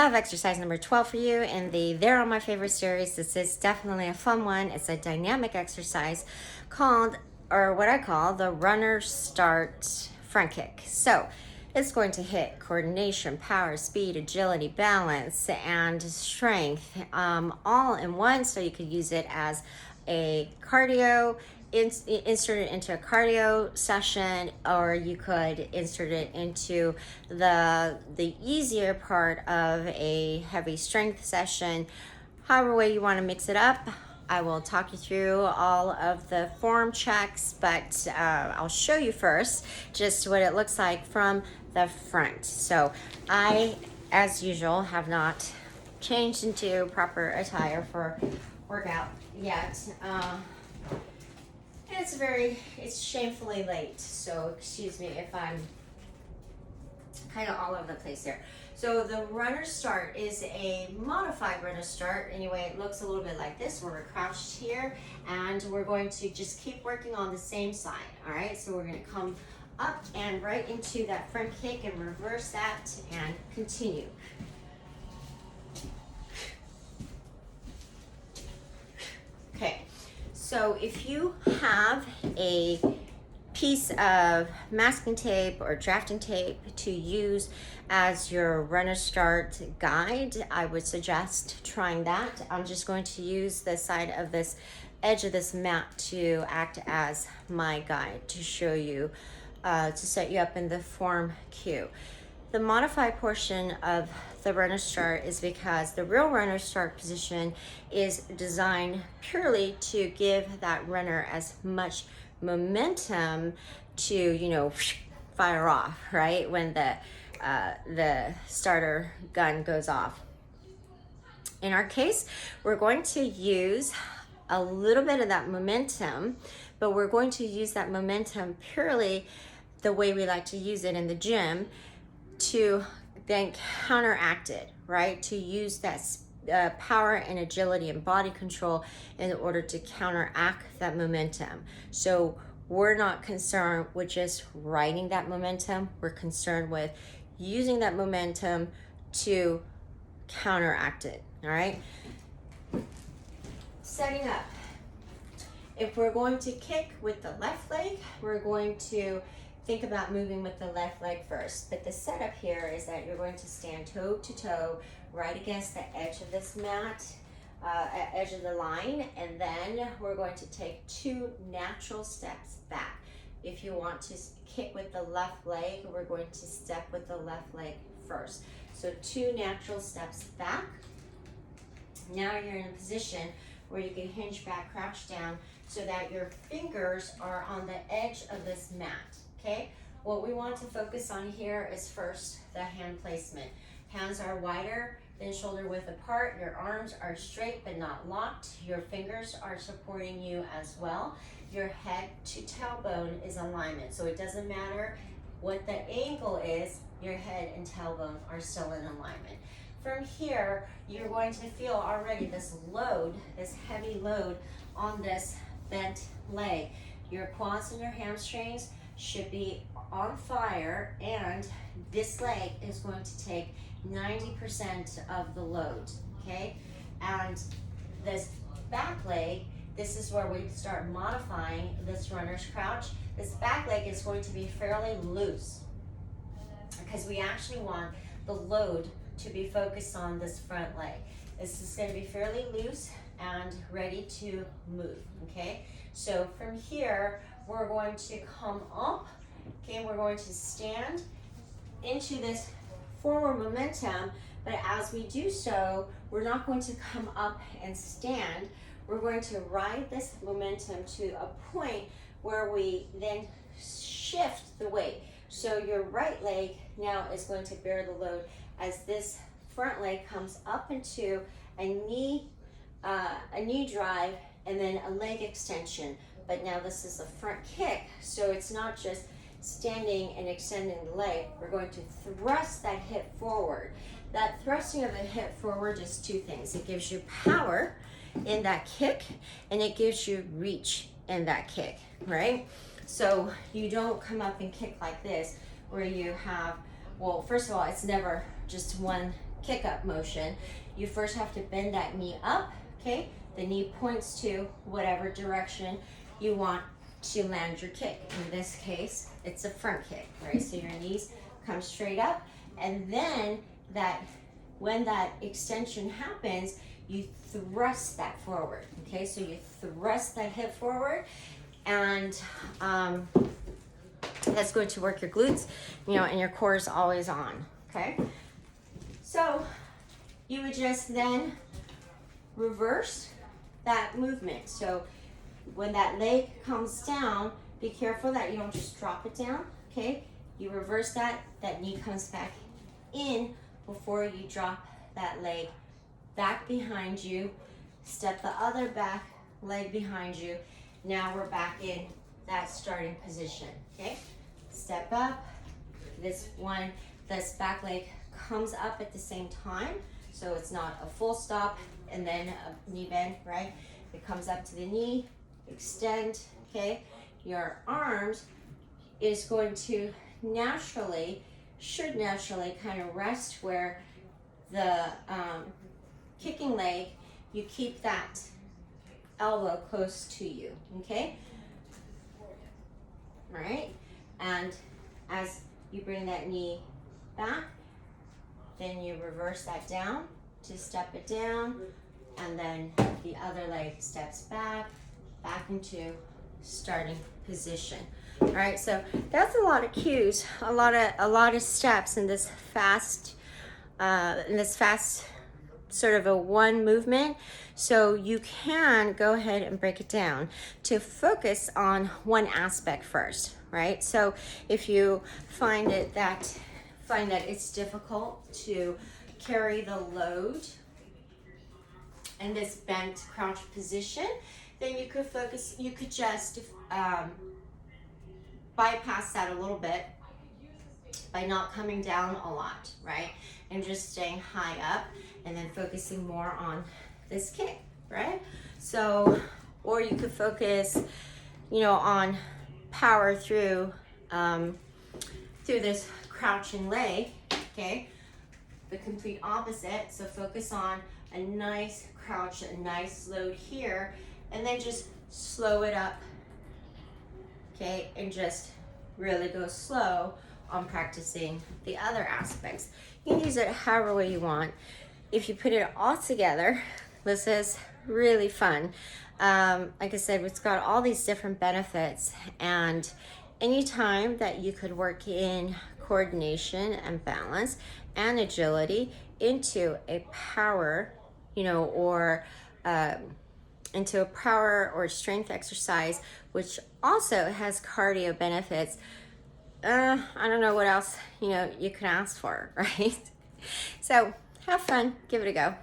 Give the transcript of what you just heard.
have exercise number 12 for you in the They're on My Favorite series. This is definitely a fun one. It's a dynamic exercise called, or what I call, the runner start front kick. So it's going to hit coordination, power, speed, agility, balance, and strength all in one. So you could use it as a cardio, insert it into a cardio session, or you could insert it into the easier part of a heavy strength session. However way you want to mix it up, I will talk you through all of the form checks, but I'll show you first just what it looks like from the front. So I, as usual, have not changed into proper attire for workout yet. It's shamefully late, so excuse me if I'm kind of all over the place here. So the runner start is a modified runner start. Anyway, it looks a little bit like this, where we're crouched here, and we're going to just keep working on the same side, all right? So we're gonna come up and right into that front kick and reverse that and continue. Okay. So if you have a piece of masking tape or drafting tape to use as your runner start guide, I would suggest trying that. I'm just going to use the side of this edge of this mat to act as my guide to show you, to set you up in the form cue. The modified portion of the runner start is because the real runner start position is designed purely to give that runner as much momentum to, fire off, right? When the starter gun goes off. In our case, we're going to use a little bit of that momentum, but we're going to use that momentum purely the way we like to use it in the gym, to then counteract it, right? To use that power and agility and body control in order to counteract that momentum. So we're not concerned with just riding that momentum. We're concerned with using that momentum to counteract it, all right? Setting up. If we're going to kick with the left leg, we're going to think about moving with the left leg first. But the setup here is that you're going to stand toe to toe right against the edge of this mat, edge of the line, and then we're going to take 2 natural steps back. If you want to kick with the left leg, we're going to step with the left leg first. So 2 natural steps back. Now you're in a position where you can hinge back, crouch down, so that your fingers are on the edge of this mat. Okay, what we want to focus on here is first the hand placement. Hands are wider than shoulder width apart. Your arms are straight but not locked. Your fingers are supporting you as well. Your head to tailbone is alignment. So it doesn't matter what the angle is, your head and tailbone are still in alignment. From here, you're going to feel already this load, this heavy load on this bent leg. Your quads and your hamstrings should be on fire, and this leg is going to take 90% of the load, okay? And this back leg, this is where we start modifying this runner's crouch. This back leg is going to be fairly loose because we actually want the load to be focused on this front leg. This is going to be fairly loose and ready to move, okay? So from here, we're going to come up, okay? We're going to stand into this forward momentum, but as we do so, we're not going to come up and stand. We're going to ride this momentum to a point where we then shift the weight. So your right leg now is going to bear the load as this front leg comes up into a knee drive and then a leg extension. But now this is a front kick, so it's not just standing and extending the leg. We're going to thrust that hip forward. That thrusting of the hip forward does 2 things. It gives you power in that kick, and it gives you reach in that kick, right? So you don't come up and kick like this, where you have, well, first of all, it's never just one kick up motion, you first have to bend that knee up, okay? The knee points to whatever direction you want to land your kick. In this case, it's a front kick, right? So your knees come straight up, and then when that extension happens, you thrust that forward, okay? So you thrust that hip forward, and that's going to work your glutes, and your core is always on, okay? So you would just then reverse that movement. So when that leg comes down, be careful that you don't just drop it down, okay? You reverse that knee comes back in before you drop that leg back behind you, step the other back leg behind you. Now we're back in that starting position, okay? Step up, this back leg comes up at the same time, so it's not a full stop and then a knee bend, right? It comes up to the knee, extend, okay? Your arms is going to should naturally kind of rest where the kicking leg, you keep that elbow close to you, okay? All right, and as you bring that knee back, then you reverse that down to step it down, and then the other leg steps back into starting position. All right, so that's a lot of cues, a lot of steps in this fast sort of a one movement. So you can go ahead and break it down to focus on one aspect first, right? So if you find that it's difficult to carry the load in this bent crouch position, then you could just bypass that a little bit by not coming down a lot, right? And just staying high up and then focusing more on this kick, right? So, or you could focus, on power through this crouching leg, okay? The complete opposite. So focus on a nice crouch, a nice load here, and then just slow it up, okay? And just really go slow on practicing the other aspects. You can use it however way you want. If you put it all together, this is really fun. Like I said, it's got all these different benefits, and anytime that you could work in coordination and balance and agility into a power, or into a power or strength exercise, which also has cardio benefits, I don't know what else, you could ask for, right? So have fun, give it a go.